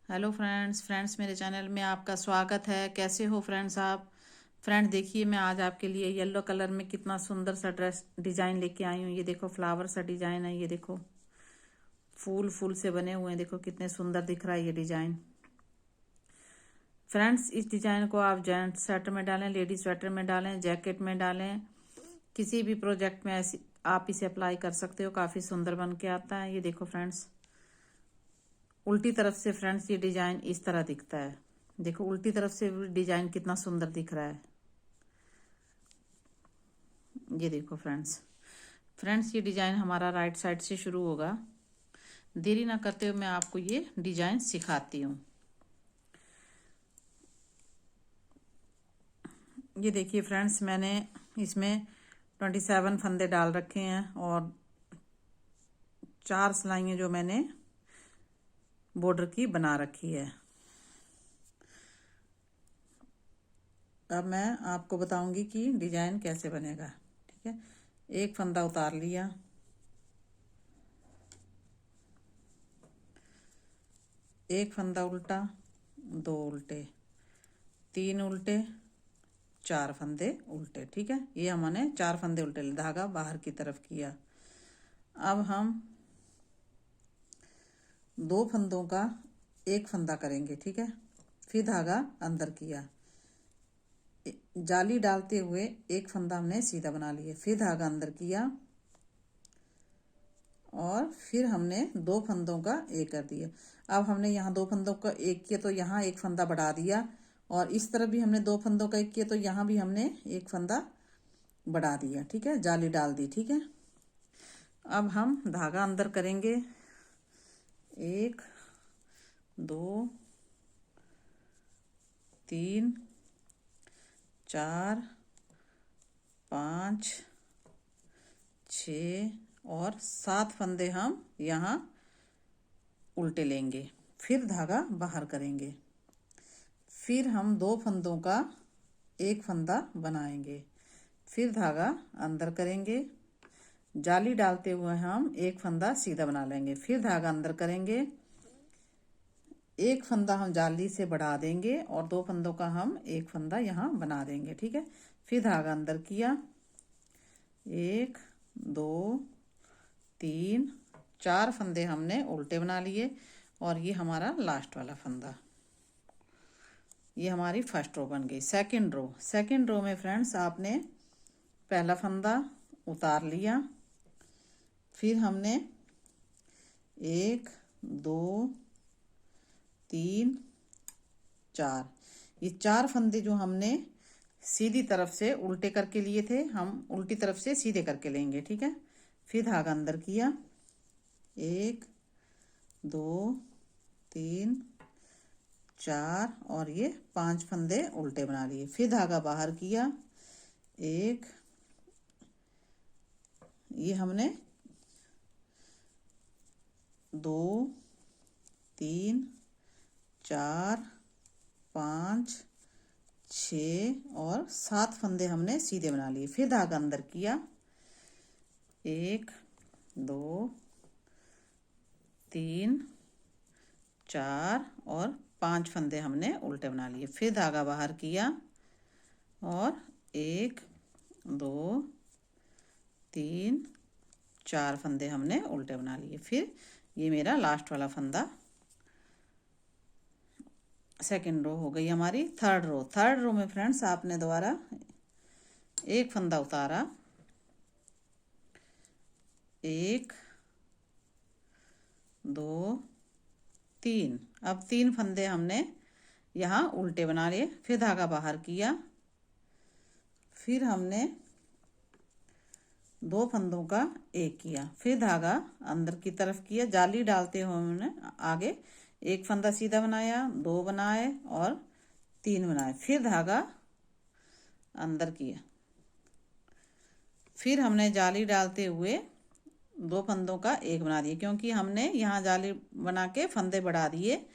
Hello friends मेरे channel में आपका स्वागत है। कैसे हो फ्रेंड्स आप? फ्रेंड देखिए, मैं आज आपके लिए येलो कलर में कितना सुंदर सा ड्रेस डिजाइन लेके आई हूँ। ये देखो, फ्लावर सा डिजाइन है। ये देखो, फूल फूल से बने हुए हैं। देखो कितने सुंदर दिख रहा है ये डिजाइन। फ्रेंड्स, इस डिजाइन को आप जेंट्स स्वेटर में डालें, लेडीज स्वेटर में डालें, जैकेट में डालें, किसी भी प्रोजेक्ट में ऐसी आप इसे अप्लाई कर सकते हो। काफी सुंदर बन के आता है। ये देखो फ्रेंड्स, उल्टी तरफ से फ्रेंड्स ये डिजाइन इस तरह दिखता है। देखो उल्टी तरफ से डिजाइन कितना सुंदर दिख रहा है। ये देखो फ्रेंड्स, ये डिजाइन हमारा राइट साइड से शुरू होगा। देरी ना करते हुए मैं आपको ये डिजाइन सिखाती हूँ। ये देखिए फ्रेंड्स, मैंने इसमें 27 फंदे डाल रखे हैं और 4 सिलाइयाँ जो मैंने बॉर्डर की बना रखी है। अब मैं आपको बताऊंगी कि डिजाइन कैसे बनेगा। ठीक है, एक फंदा उतार लिया, एक फंदा उल्टा, 2 उल्टे, 3 उल्टे, 4 फंदे उल्टे। ठीक है, ये हमने 4 फंदे उल्टे, धागा बाहर की तरफ किया। अब हम 2 फंदों का एक फंदा करेंगे। ठीक है, फिर धागा अंदर किया, जाली डालते हुए एक फंदा हमने सीधा बना लिया, फिर धागा अंदर किया और फिर हमने 2 फंदों का एक कर दिया। अब हमने यहाँ 2 फंदों का एक किया तो यहाँ एक फंदा बढ़ा दिया, और इस तरफ भी हमने 2 फंदों का एक किया तो यहाँ भी हमने एक फंदा बढ़ा दिया। ठीक है, जाली डाल दी। ठीक है, अब हम धागा अंदर करेंगे। 1 2 3 4 5 6 और 7 फंदे हम यहाँ उल्टे लेंगे, फिर धागा बाहर करेंगे, फिर हम 2 फंदों का एक फंदा बनाएंगे, फिर धागा अंदर करेंगे, जाली डालते हुए हम एक फंदा सीधा बना लेंगे, फिर धागा अंदर करेंगे, एक फंदा हम जाली से बढ़ा देंगे और 2 फंदों का हम एक फंदा यहाँ बना देंगे। ठीक है, फिर धागा अंदर किया, 1 2 3 4 फंदे हमने उल्टे बना लिए और ये हमारा लास्ट वाला फंदा। ये हमारी फर्स्ट रो बन गई। सेकंड रो में फ्रेंड्स आपने पहला फंदा उतार लिया, फिर हमने 1 2 3 4, ये 4 फंदे जो हमने सीधी तरफ से उल्टे करके लिए थे, हम उल्टी तरफ से सीधे करके लेंगे। ठीक है, फिर धागा अंदर किया, 1 2 3 4 और ये 5 फंदे उल्टे बना लिए, फिर धागा बाहर किया, 1, ये हमने 2 3 4 5 6 और 7 फंदे हमने सीधे बना लिए, फिर धागा अंदर किया, 1 2 3 4 और 5 फंदे हमने उल्टे बना लिए, फिर धागा बाहर किया और 1 2 3 4 फंदे हमने उल्टे बना लिए। फिर ये मेरा लास्ट वाला फंदा सेकंड रो हो गई। हमारी थर्ड रो में फ्रेंड्स आपने दोबारा एक फंदा उतारा, 1 2 3, अब 3 फंदे हमने यहाँ उल्टे बना लिए, फिर धागा बाहर किया, फिर हमने 2 फंदों का एक किया, फिर धागा अंदर की तरफ किया, जाली डालते हुए हमने आगे एक फंदा सीधा बनाया, 2 बनाए और 3 बनाए, फिर धागा अंदर किया, फिर हमने जाली डालते हुए 2 फंदों का एक बना दिए, क्योंकि हमने यहाँ जाली बना के फंदे बढ़ा दिए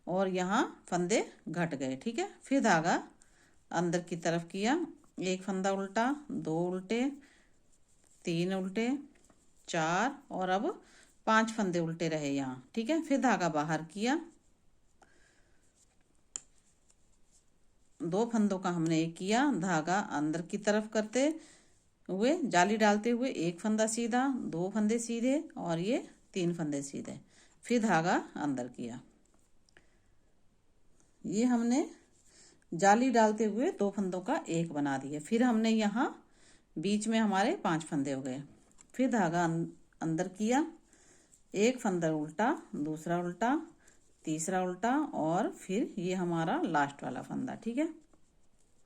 और यहाँ फंदे घट गए। ठीक है, फिर धागा अंदर की तरफ किया, एक फंदा उल्टा, 2 उल्टे, 3 उल्टे, 4 और अब 5 फंदे उल्टे रहे यहाँ। ठीक है, फिर धागा बाहर किया, दो फंदों का हमने एक किया, धागा अंदर की तरफ करते हुए जाली डालते हुए एक फंदा सीधा, दो फंदे सीधे और ये तीन फंदे सीधे, फिर धागा अंदर किया। ये हमने जाली डालते हुए दो फंदों का एक बना दिया। फिर हमने यहाँ बीच में हमारे 5 फंदे हो गए। फिर धागा अंदर किया, एक फंदा उल्टा, दूसरा उल्टा, तीसरा उल्टा और फिर ये हमारा लास्ट वाला फंदा। ठीक है,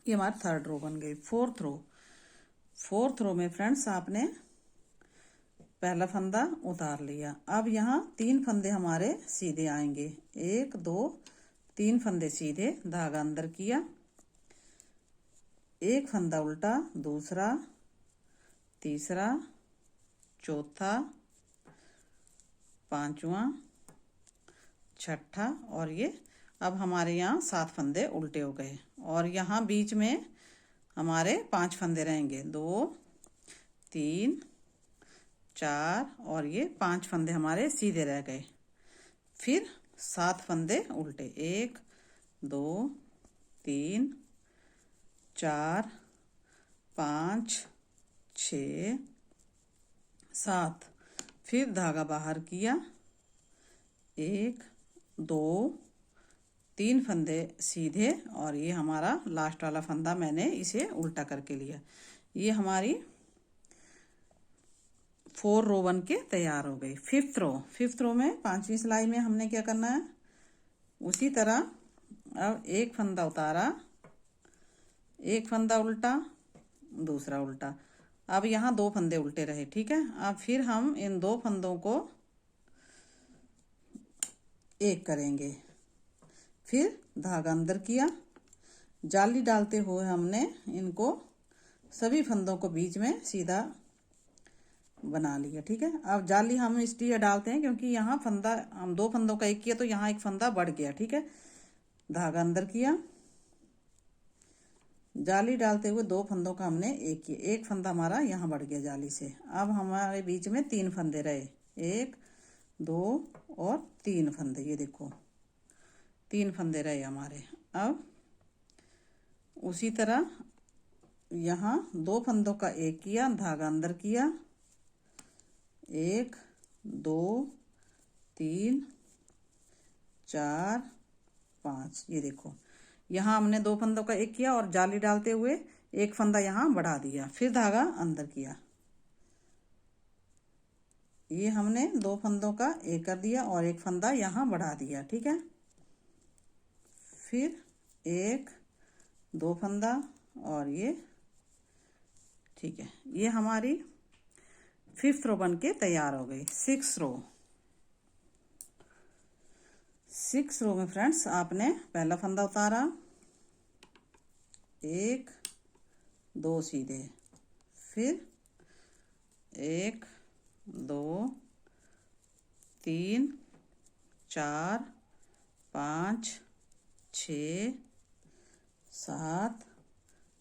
ये हमारी 3rd रो बन गई। 4th रो में फ्रेंड्स आपने पहला फंदा उतार लिया। अब यहाँ 3 फंदे हमारे सीधे आएंगे, 1 2 3 फंदे सीधे, धागा अंदर किया, एक फंदा उल्टा, दूसरा, तीसरा, चौथा, पांचवा, छठा और ये अब हमारे यहाँ 7 फंदे उल्टे हो गए। और यहाँ बीच में हमारे 5 फंदे रहेंगे, 2 3 4 और ये 5 फंदे हमारे सीधे रह गए। फिर 7 फंदे उल्टे, 1 2 3 4 5 6 7। फिर धागा बाहर किया, 1 2 3 फंदे सीधे और ये हमारा लास्ट वाला फंदा मैंने इसे उल्टा करके लिया। ये हमारी 4 रो बन के तैयार हो गई। 5th रो में 5वीं सिलाई में हमने क्या करना है, उसी तरह अब एक फंदा उतारा, एक फंदा उल्टा, दूसरा उल्टा। अब यहाँ 2 फंदे उल्टे रहे। ठीक है, अब फिर हम इन 2 फंदों को एक करेंगे। फिर धागा अंदर किया, जाली डालते हुए हमने इनको सभी फंदों को बीच में सीधा बना लिया। ठीक है, अब जाली हम इसलिए डालते हैं क्योंकि यहाँ फंदा हम 2 फंदों का एक किया तो यहाँ एक फंदा बढ़ गया। ठीक है, धागा अंदर किया, जाली डालते हुए 2 फंदों का हमने एक किया, एक फंदा हमारा यहाँ बढ़ गया जाली से। अब हमारे बीच में 3 फंदे रहे, 1 2 और 3 फंदे, ये देखो 3 फंदे रहे हमारे। अब उसी तरह यहाँ 2 फंदों का एक किया, धागा अंदर किया, 1 2 3 4 5, ये देखो यहाँ हमने 2 फंदों का एक किया और जाली डालते हुए एक फंदा यहाँ बढ़ा दिया। फिर धागा अंदर किया, ये हमने 2 फंदों का एक कर दिया और एक फंदा यहाँ बढ़ा दिया। ठीक है, फिर 1 2 फंदा और ये। ठीक है, ये हमारी 5th रो बन के तैयार हो गई। 6th रो में फ्रेंड्स आपने पहला फंदा उतारा, 1 2 सीधे, फिर 1 2 3 4 5 6 7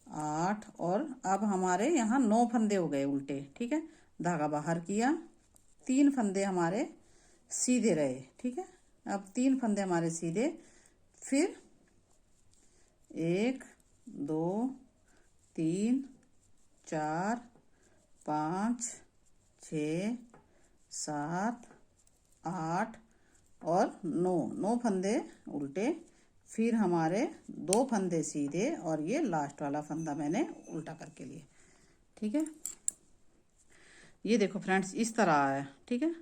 8 और अब हमारे यहाँ 9 फंदे हो गए उल्टे। ठीक है, धागा बाहर किया, 3 फंदे हमारे सीधे रहे। ठीक है, अब 3 फंदे हमारे सीधे, फिर 1 2 3 4 5 6 7 8 और 9 फंदे उल्टे, फिर हमारे 2 फंदे सीधे और ये लास्ट वाला फंदा मैंने उल्टा करके लिया। ठीक है, ये देखो फ्रेंड्स इस तरह है। ठीक है,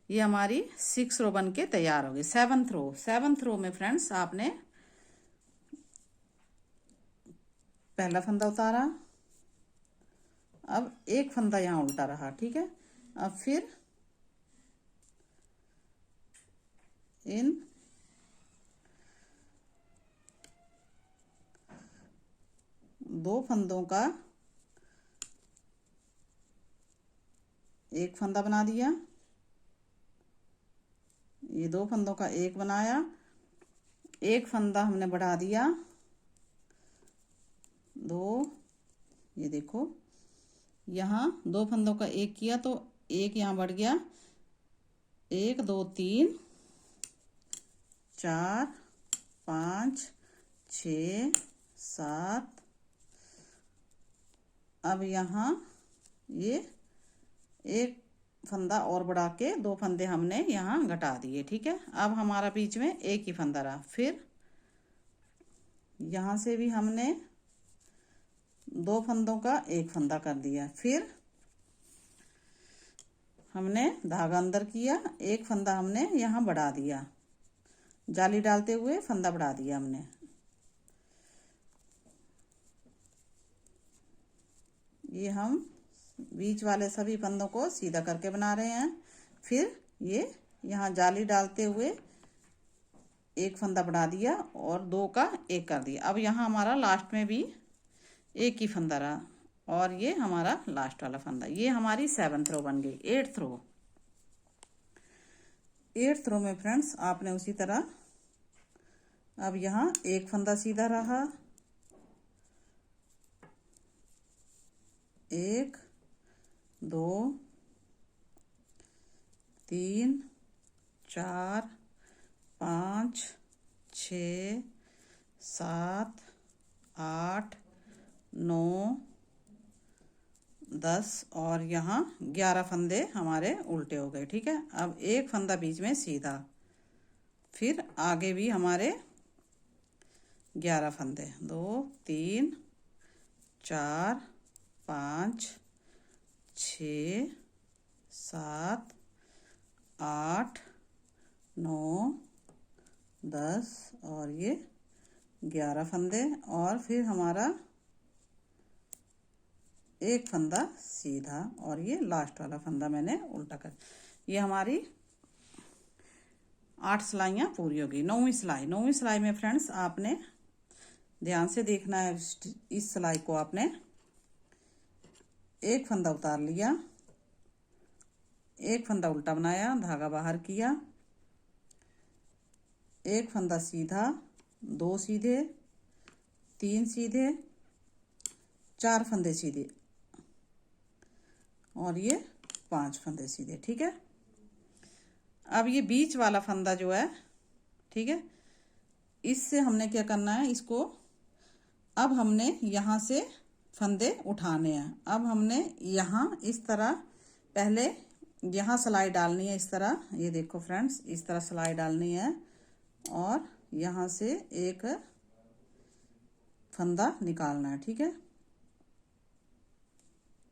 ये हमारी 6 रो बन के तैयार हो गई। 7th रो में फ्रेंड्स आपने पहला फंदा उतारा, अब एक फंदा यहाँ उल्टा रहा। ठीक है, अब फिर इन 2 फंदों का एक फंदा बना दिया, ये 2 फंदों का एक बनाया, एक फंदा हमने बढ़ा दिया 2, ये देखो यहाँ 2 फंदों का एक किया तो एक यहाँ बढ़ गया, 1 2 3 4 5 6 7। अब यहाँ ये एक फंदा और बढ़ा के 2 फंदे हमने यहाँ घटा दिए, ठीक है। अब हमारा बीच में एक ही फंदा रहा। फिर यहाँ से भी हमने 2 फंदों का एक फंदा कर दिया। फिर हमने धागा अंदर किया, एक फंदा हमने यहाँ बढ़ा दिया, जाली डालते हुए फंदा बढ़ा दिया हमने। ये हम बीच वाले सभी फंदों को सीधा करके बना रहे हैं। फिर ये यहाँ जाली डालते हुए एक फंदा बढ़ा दिया और 2 का एक कर दिया। अब यहाँ हमारा लास्ट में भी एक ही फंदा रहा और ये हमारा लास्ट वाला फंदा। ये हमारी 7th रो बन गई। 8th रो। 8th रो में फ्रेंड्स आपने उसी तरह अब यहाँ एक फंदा सीधा रहा, 1 2 3 4 5 6 7 8 9 10 और यहाँ 11 फंदे हमारे उल्टे हो गए, ठीक है। अब एक फंदा बीच में सीधा, फिर आगे भी हमारे 11 फंदे, 2 3 4 5 6 7 8 9 10 और ये 11 फंदे और फिर हमारा एक फंदा सीधा और ये लास्ट वाला फंदा मैंने उल्टा कर। ये हमारी 8 सिलाइयाँ पूरी होगी। 9वीं सिलाई। 9वीं सिलाई में फ्रेंड्स आपने ध्यान से देखना है। इस सिलाई को आपने एक फंदा उतार लिया, एक फंदा उल्टा बनाया, धागा बाहर किया, एक फंदा सीधा, 2 सीधे, 3 सीधे, 4 फंदे सीधे और ये 5 फंदे सीधे, ठीक है। अब ये बीच वाला फंदा जो है, ठीक है, इससे हमने क्या करना है, इसको अब हमने यहाँ से फंदे उठाने हैं। अब हमने यहाँ इस तरह पहले यहाँ सिलाई डालनी है, इस तरह, ये देखो फ्रेंड्स, इस तरह सिलाई डालनी है और यहाँ से एक फंदा निकालना है, ठीक है।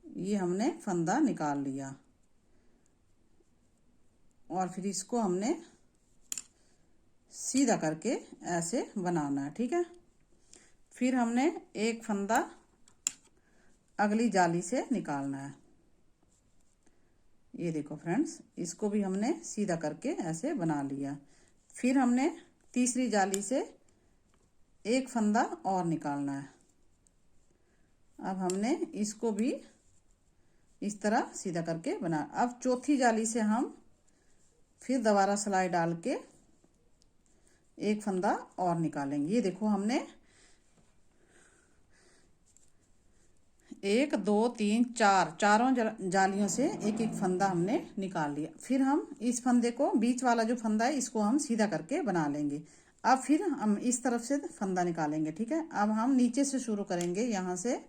ये हमने फंदा निकाल लिया और फिर इसको हमने सीधा करके ऐसे बनाना है, ठीक है। फिर हमने एक फंदा अगली जाली से निकालना है। ये देखो फ्रेंड्स, इसको भी हमने सीधा करके ऐसे बना लिया। फिर हमने तीसरी जाली से एक फंदा और निकालना है। अब हमने इसको भी इस तरह सीधा करके बना। अब चौथी जाली से हम फिर दोबारा सिलाई डाल के एक फंदा और निकालेंगे। ये देखो हमने 1 2 3 4 चारों जालियों से एक एक फंदा हमने निकाल लिया। फिर हम इस फंदे को, बीच वाला जो फंदा है, इसको हम सीधा करके बना लेंगे। अब फिर हम इस तरफ से फंदा निकालेंगे, ठीक है। अब हम नीचे से शुरू करेंगे। यहाँ से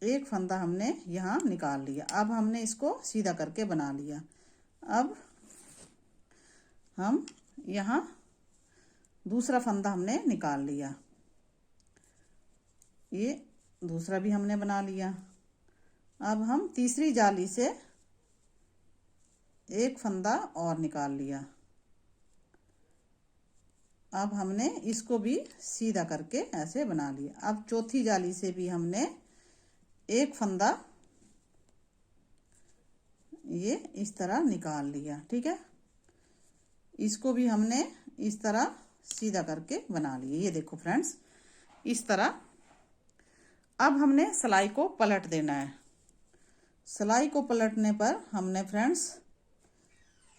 एक फंदा हमने यहाँ निकाल लिया। अब हमने इसको सीधा करके बना लिया। अब हम यहाँ दूसरा फंदा हमने निकाल लिया, ये दूसरा भी हमने बना लिया। अब हम तीसरी जाली से एक फंदा और निकाल लिया। अब हमने इसको भी सीधा करके ऐसे बना लिया। अब चौथी जाली से भी हमने एक फंदा ये इस तरह निकाल लिया, ठीक है। इसको भी हमने इस तरह सीधा करके बना लिया। ये देखो फ्रेंड्स, इस तरह। अब हमने सिलाई को पलट देना है। सिलाई को पलटने पर हमने फ्रेंड्स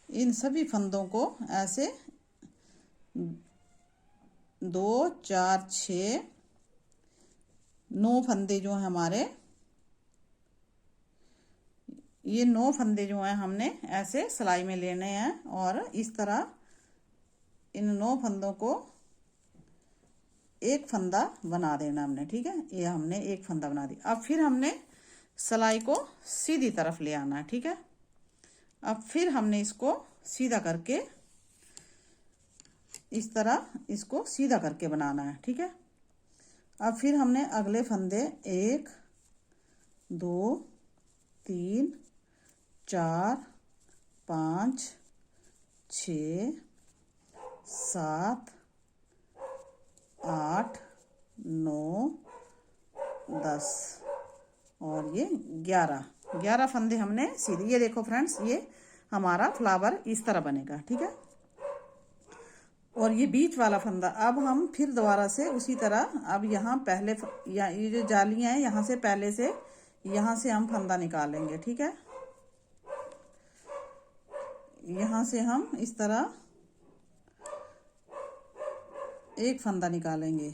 इन सभी फंदों को ऐसे 2 4 6 9 फंदे जो हैं हमारे, ये 9 फंदे जो हैं हमने ऐसे सिलाई में लेने हैं और इस तरह इन 9 फंदों को एक फंदा बना देना हमने, ठीक है। ये हमने एक फंदा बना दिया। अब फिर हमने सिलाई को सीधी तरफ ले आना है, ठीक है। अब फिर हमने इसको सीधा करके इस तरह इसको सीधा करके बनाना है, ठीक है। अब फिर हमने अगले फंदे 1 2 3 4 5 6 7 8 9 10 और ये 11 फंदे हमने सीधे। ये देखो फ्रेंड्स, ये हमारा फ्लावर इस तरह बनेगा, ठीक है। और ये बीच वाला फंदा अब हम फिर दोबारा से उसी तरह, अब यहाँ पहले या ये जो जालियाँ हैं यहाँ से पहले से यहाँ से हम फंदा निकालेंगे, ठीक है। यहाँ से हम इस तरह एक फंदा निकालेंगे,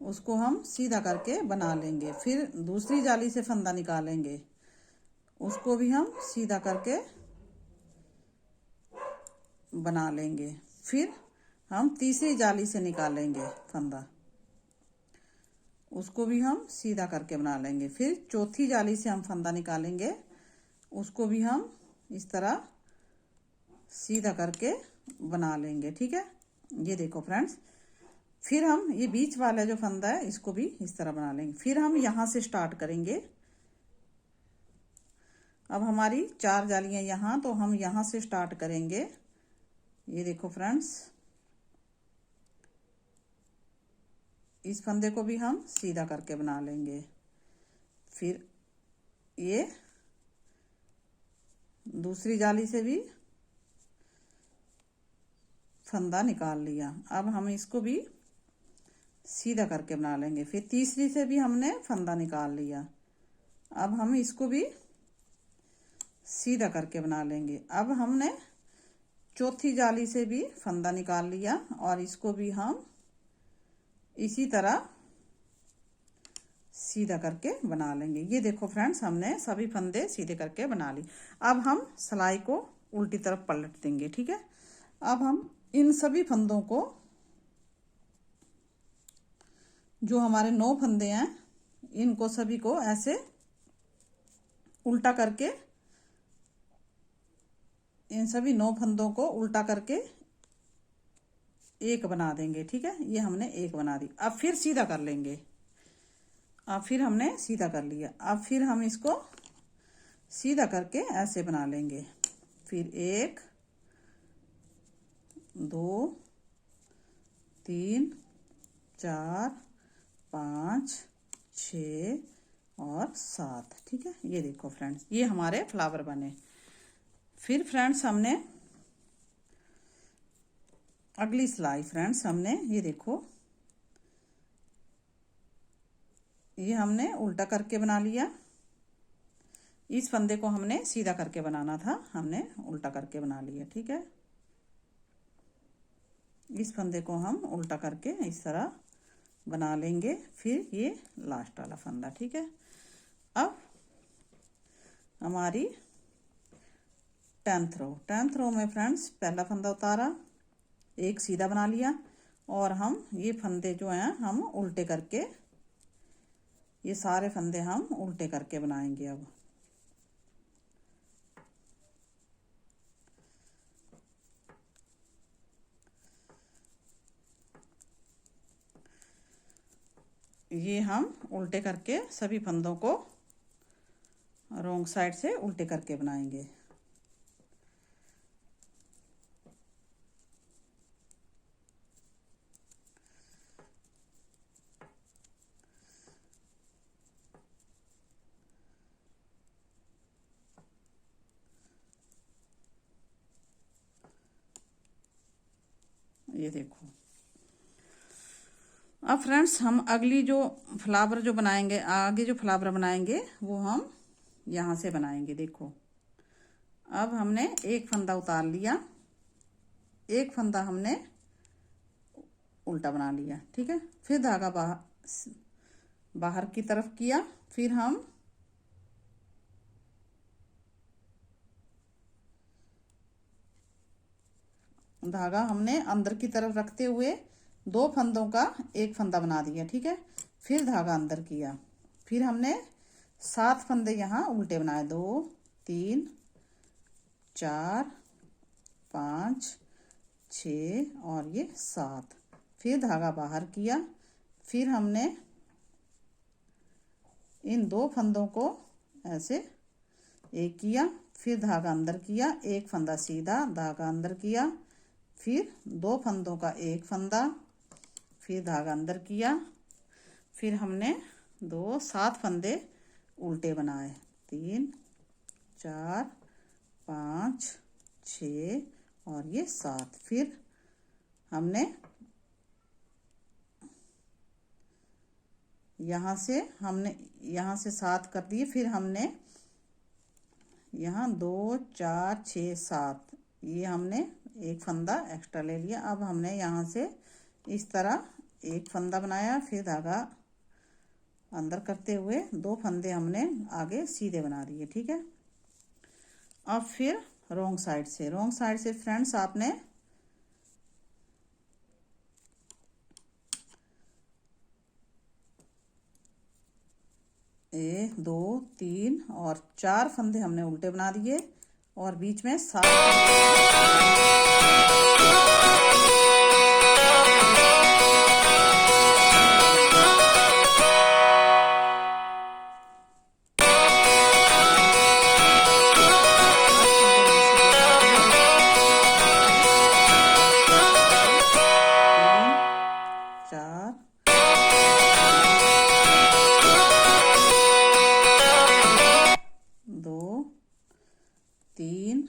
उसको हम सीधा करके बना लेंगे। फिर दूसरी जाली से फंदा निकालेंगे, उसको भी हम सीधा करके बना लेंगे। फिर हम तीसरी जाली से निकालेंगे फंदा, उसको भी हम सीधा करके बना लेंगे। फिर चौथी जाली से हम फंदा निकालेंगे, उसको भी हम इस तरह सीधा करके बना लेंगे, ठीक है। ये देखो फ्रेंड्स, फिर हम ये बीच वाला जो फंदा है इसको भी इस तरह बना लेंगे। फिर हम यहाँ से स्टार्ट करेंगे। अब हमारी 4 जालियाँ यहाँ, तो हम यहाँ से स्टार्ट करेंगे। ये देखो फ्रेंड्स, इस फंदे को भी हम सीधा करके बना लेंगे। फिर ये दूसरी जाली से भी फंदा निकाल लिया। अब हम इसको भी सीधा करके बना लेंगे। फिर तीसरी से भी हमने फंदा निकाल लिया। अब हम इसको भी सीधा करके बना लेंगे। अब हमने चौथी जाली से भी फंदा निकाल लिया और इसको भी हम इसी तरह सीधा करके बना लेंगे। ये देखो फ्रेंड्स, हमने सभी फंदे सीधे करके बना ली। अब हम सिलाई को उल्टी तरफ पलट देंगे, ठीक है। अब हम इन सभी फंदों को, जो हमारे 9 फंदे हैं, इनको सभी को ऐसे उल्टा करके, इन सभी 9 फंदों को उल्टा करके एक बना देंगे, ठीक है। ये हमने एक बना दी। अब फिर सीधा कर लेंगे। अब फिर हमने सीधा कर लिया। अब फिर हम इसको सीधा करके ऐसे बना लेंगे। फिर 1 2 3 4 5 6 और 7, ठीक है। ये देखो फ्रेंड्स, ये हमारे फ्लावर बने। फिर फ्रेंड्स हमने अगली सिलाई, फ्रेंड्स हमने ये देखो, ये हमने उल्टा करके बना लिया। इस फंदे को हमने सीधा करके बनाना था, हमने उल्टा करके बना लिया, ठीक है। इस फंदे को हम उल्टा करके इस तरह बना लेंगे। फिर ये लास्ट वाला फंदा, ठीक है। अब हमारी 10th रो में फ्रेंड्स पहला फंदा उतारा, एक सीधा बना लिया और हम ये फंदे जो हैं हम उल्टे करके, ये सारे फंदे हम उल्टे करके बनाएंगे। अब ये हम उल्टे करके सभी फंदों को रॉन्ग साइड से उल्टे करके बनाएंगे। ये देखो। अब फ्रेंड्स हम अगली जो फ्लावर जो बनाएंगे, आगे जो फ्लावर बनाएंगे वो हम यहाँ से बनाएंगे। देखो, अब हमने एक फंदा उतार लिया, एक फंदा हमने उल्टा बना लिया, ठीक है। फिर धागा बाहर की तरफ किया। फिर हम धागा हमने अंदर की तरफ रखते हुए दो फंदों का एक फंदा बना दिया, ठीक है। फिर धागा अंदर किया, फिर हमने 7 फंदे यहाँ उल्टे बनाए, 2 3 4 5 6 और ये 7। फिर धागा बाहर किया, फिर हमने इन दो फंदों को ऐसे एक किया, फिर धागा अंदर किया, एक फंदा सीधा, धागा अंदर किया, फिर दो फंदों का एक फंदा, फिर धागा अंदर किया, फिर हमने 7 फंदे उल्टे बनाए, 3 4 5 6 और ये 7। फिर हमने यहाँ से 7 कर दिए, फिर हमने यहाँ 2 4 6 7 ये हमने एक फंदा एक्स्ट्रा ले लिया। अब हमने यहाँ से इस तरह एक फंदा बनाया, फिर धागा अंदर करते हुए 2 फंदे हमने आगे सीधे बना दिए, ठीक है। अब फिर रॉन्ग साइड से फ्रेंड्स आपने 1 2 3 और 4 फंदे हमने उल्टे बना दिए और बीच में 7 3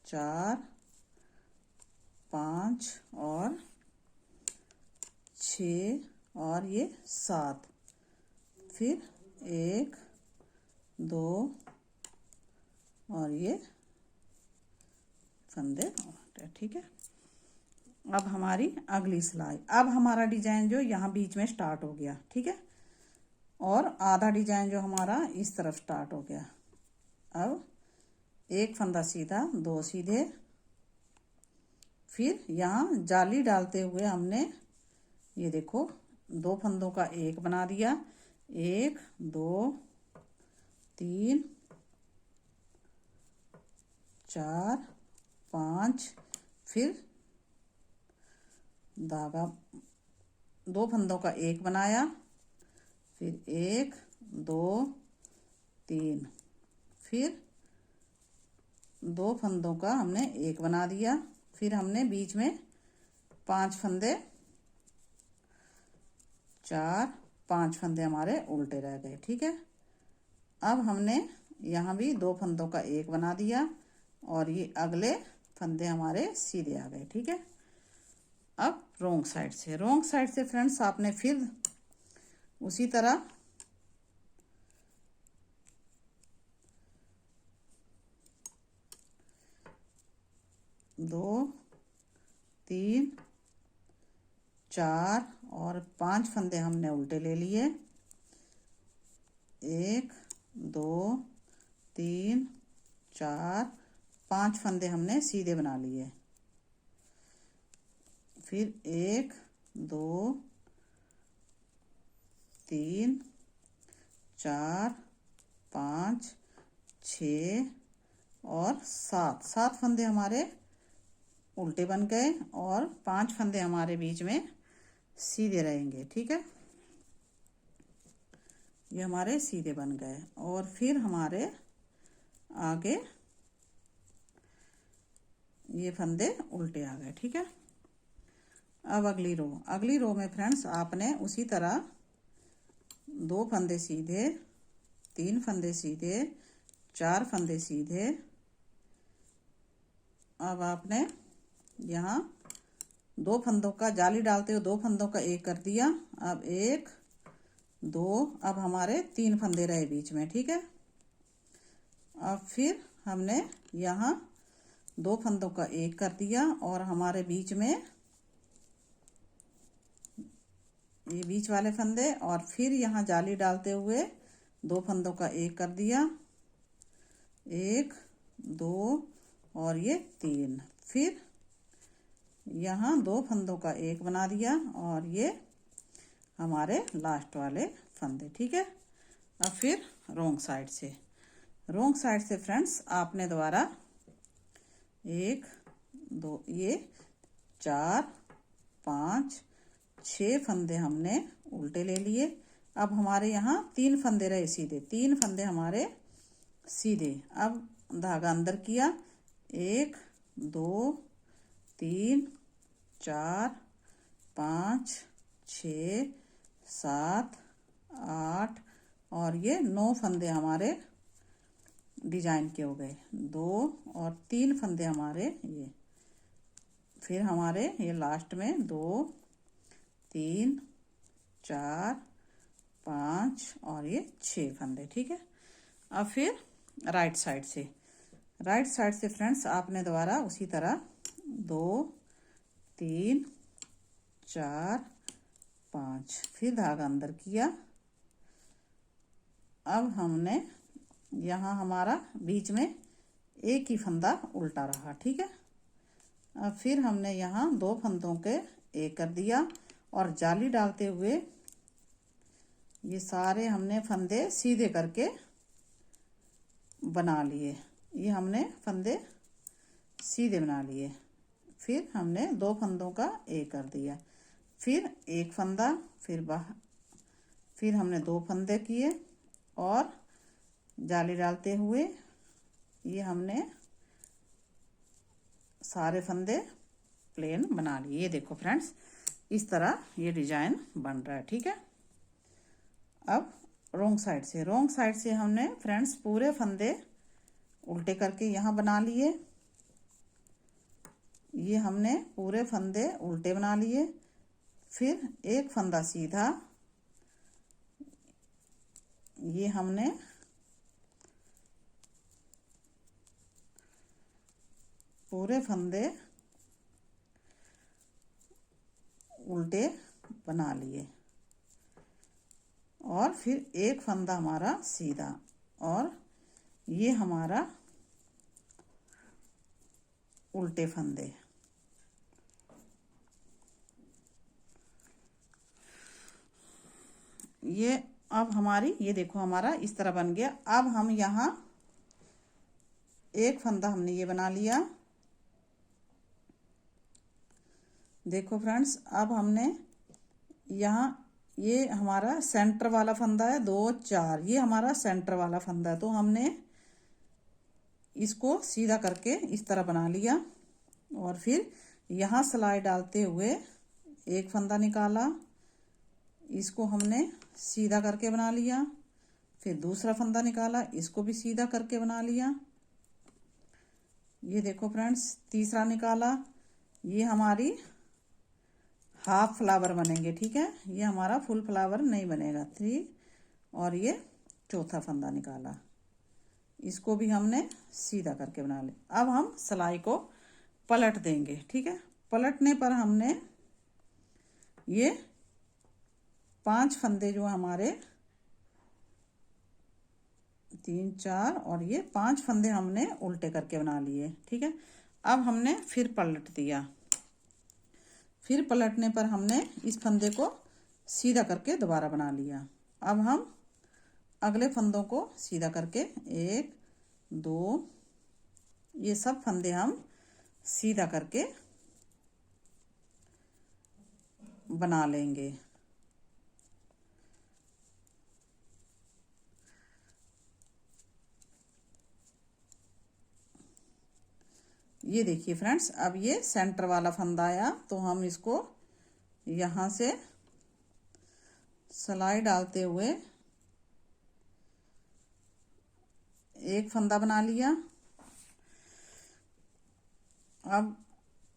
4 5 और 6 और ये 7। फिर 1 2 और ये फंदे, ठीक है। अब हमारी अगली सिलाई, अब हमारा डिजाइन जो यहाँ बीच में स्टार्ट हो गया, ठीक है, और आधा डिजाइन जो हमारा इस तरफ स्टार्ट हो गया। अब एक फंदा सीधा, 2 सीधे, फिर यहाँ जाली डालते हुए हमने ये देखो 2 फंदों का एक बना दिया, 1 2 3 4 5, फिर धागा 2 फंदों का एक बनाया, फिर 1 2 3, फिर 2 फंदों का हमने एक बना दिया, फिर हमने बीच में 5 फंदे, 5 फंदे हमारे उल्टे रह गए, ठीक है। अब हमने यहाँ भी 2 फंदों का एक बना दिया और ये अगले फंदे हमारे सीधे आ गए, ठीक है। अब रॉन्ग साइड से फ्रेंड्स आपने फिर उसी तरह 2 3 4 और 5 फंदे हमने उल्टे ले लिए, 1 2 3 4 5 फंदे हमने सीधे बना लिए, फिर 1 2 3 4 5 6 और 7 फंदे हमारे उल्टे बन गए और 5 फंदे हमारे बीच में सीधे रहेंगे, ठीक है। ये हमारे सीधे बन गए और फिर हमारे आगे ये फंदे उल्टे आ गए, ठीक है। अब अगली रो में फ्रेंड्स आपने उसी तरह 2 फंदे सीधे, 3 फंदे सीधे, 4 फंदे सीधे। अब आपने यहाँ 2 फंदों का जाली डालते हुए 2 फंदों का एक कर दिया, अब 1 2, अब हमारे 3 फंदे रहे बीच में, ठीक है। अब फिर हमने यहाँ 2 फंदों का एक कर दिया और हमारे बीच में ये बीच वाले फंदे, और फिर यहाँ जाली डालते हुए 2 फंदों का एक कर दिया, 1 2 और ये 3, फिर यहाँ 2 फंदों का एक बना दिया और ये हमारे लास्ट वाले फंदे। ठीक है। अब फिर रोंग साइड से फ्रेंड्स आपने दोबारा 1 2 ये 4 5 6 फंदे हमने उल्टे ले लिए। अब हमारे यहाँ 3 फंदे रहे सीधे, 3 फंदे हमारे सीधे। अब धागा अंदर किया, 1 2 3 4 5 6 7 8 और ये 9 फंदे हमारे डिजाइन के हो गए। 2 और 3 फंदे हमारे ये, फिर हमारे ये लास्ट में 2 3 4 5 और ये 6 फंदे। ठीक है। अब फिर राइट साइड से फ्रेंड्स आपने दोबारा उसी तरह 2 3 4 5 फिर धागा अंदर किया। अब हमने यहाँ हमारा बीच में एक ही फंदा उल्टा रहा। ठीक है। अब फिर हमने यहाँ 2 फंदों के एक कर दिया और जाली डालते हुए ये सारे हमने फंदे सीधे करके बना लिए। ये हमने फंदे सीधे बना लिए। फिर हमने 2 फंदों का एक कर दिया, फिर एक फंदा, फिर हमने 2 फंदे किए और जाली डालते हुए ये हमने सारे फंदे प्लेन बना लिए। ये देखो फ्रेंड्स, इस तरह ये डिजाइन बन रहा है। ठीक है। अब रोंग साइड से हमने फ्रेंड्स पूरे फंदे उल्टे करके यहाँ बना लिए। ये हमने पूरे फंदे उल्टे बना लिए। फिर एक फंदा सीधा, ये हमने पूरे फंदे उल्टे बना लिए और फिर एक फंदा हमारा सीधा और ये हमारा उल्टे फंदे। ये अब हमारी ये देखो हमारा इस तरह बन गया। अब हम यहाँ एक फंदा हमने ये बना लिया। देखो फ्रेंड्स, अब हमने यहाँ ये हमारा सेंटर वाला फंदा है 2 4, ये हमारा सेंटर वाला फंदा है, तो हमने इसको सीधा करके इस तरह बना लिया और फिर यहाँ सिलाई डालते हुए एक फंदा निकाला, इसको हमने सीधा करके बना लिया। फिर दूसरा फंदा निकाला, इसको भी सीधा करके बना लिया। ये देखो फ्रेंड्स, तीसरा निकाला, ये हमारी हाफ फ्लावर बनेंगे। ठीक है। ये हमारा फुल फ्लावर नहीं बनेगा। 3 और ये चौथा फंदा निकाला, इसको भी हमने सीधा करके बना लिया। अब हम सिलाई को पलट देंगे। ठीक है। पलटने पर हमने ये 5 फंदे जो हमारे 3 4 और ये 5 फंदे हमने उल्टे करके बना लिए। ठीक है। अब हमने फिर पलट दिया। फिर पलटने पर हमने इस फंदे को सीधा करके दोबारा बना लिया। अब हम अगले फंदों को सीधा करके 1 2 ये सब फंदे हम सीधा करके बना लेंगे। ये देखिए फ्रेंड्स, अब ये सेंटर वाला फंदा आया, तो हम इसको यहाँ से सिलाई डालते हुए एक फंदा बना लिया। अब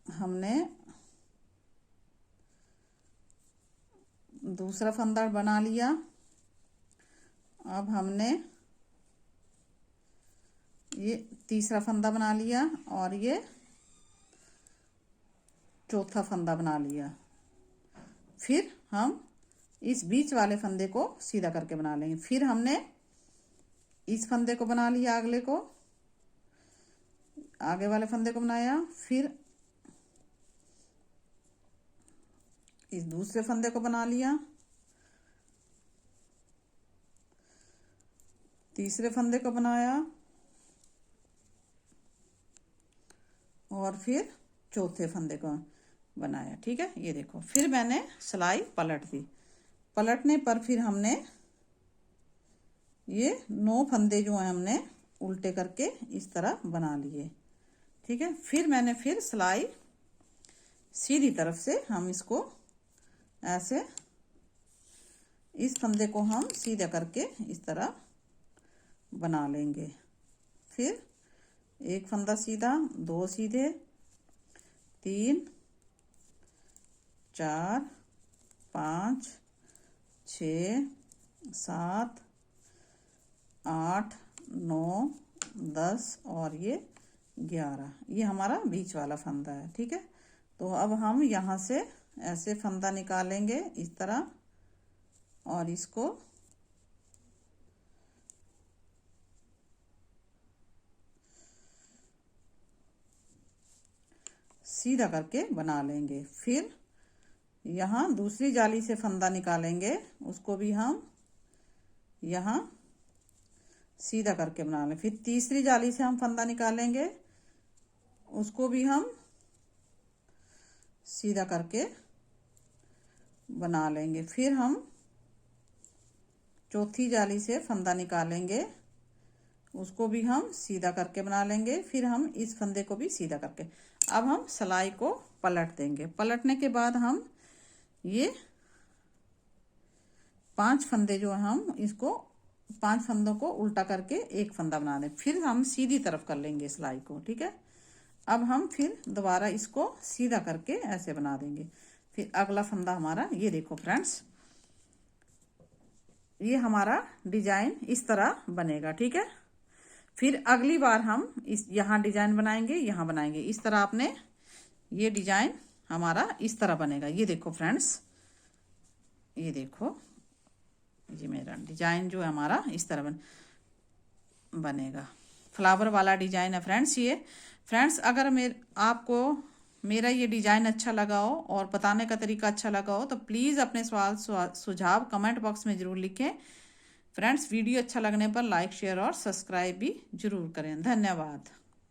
हमने दूसरा फंदा बना लिया। अब हमने ये तीसरा फंदा बना लिया और ये चौथा फंदा बना लिया। फिर हम इस बीच वाले फंदे को सीधा करके बना लेंगे। फिर हमने इस फंदे को बना लिया, अगले को, आगे वाले फंदे को बनाया, फिर इस दूसरे फंदे को बना लिया, तीसरे फंदे को बनाया और फिर चौथे फंदे को बनाया। ठीक है, ये देखो, फिर मैंने सिलाई पलट दी। पलटने पर फिर हमने ये 9 फंदे जो हैं हमने उल्टे करके इस तरह बना लिए। ठीक है, फिर मैंने फिर सिलाई सीधी तरफ से हम इसको ऐसे इस फंदे को हम सीधा करके इस तरह बना लेंगे। फिर एक फंदा सीधा, 2 सीधे, 3 4 5 6 7 8 9 10 और ये 11, ये हमारा बीच वाला फंदा है। ठीक है, तो अब हम यहाँ से ऐसे फंदा निकालेंगे इस तरह और इसको सीधा करके बना लेंगे। फिर यहाँ दूसरी जाली से फंदा निकालेंगे, उसको भी हम यहाँ सीधा करके बना लें। फिर तीसरी जाली से हम फंदा निकालेंगे, उसको भी हम सीधा करके बना लेंगे। फिर हम चौथी जाली से फंदा निकालेंगे, उसको भी हम सीधा करके बना लेंगे। फिर हम इस फंदे को भी सीधा करके, अब हम सिलाई को पलट देंगे। पलटने के बाद हम ये 5 फंदे जो हम इसको 5 फंदों को उल्टा करके एक फंदा बना दें। फिर हम सीधी तरफ कर लेंगे सिलाई को। ठीक है, अब हम फिर दोबारा इसको सीधा करके ऐसे बना देंगे। फिर अगला फंदा हमारा, ये देखो फ्रेंड्स, ये हमारा डिजाइन इस तरह बनेगा। ठीक है, फिर अगली बार हम इस यहाँ डिजाइन बनाएंगे, यहाँ बनाएंगे। इस तरह आपने ये डिजाइन हमारा इस तरह बनेगा। ये देखो फ्रेंड्स, ये देखो, ये मेरा डिजाइन जो है हमारा इस तरह बनेगा। फ्लावर वाला डिजाइन है फ्रेंड्स ये। फ्रेंड्स, अगर आपको मेरा ये डिजाइन अच्छा लगा हो और बताने का तरीका अच्छा लगा हो तो प्लीज़ अपने सवाल सुझाव कमेंट बॉक्स में ज़रूर लिखें। फ्रेंड्स, वीडियो अच्छा लगने पर लाइक शेयर और सब्सक्राइब भी जरूर करें। धन्यवाद।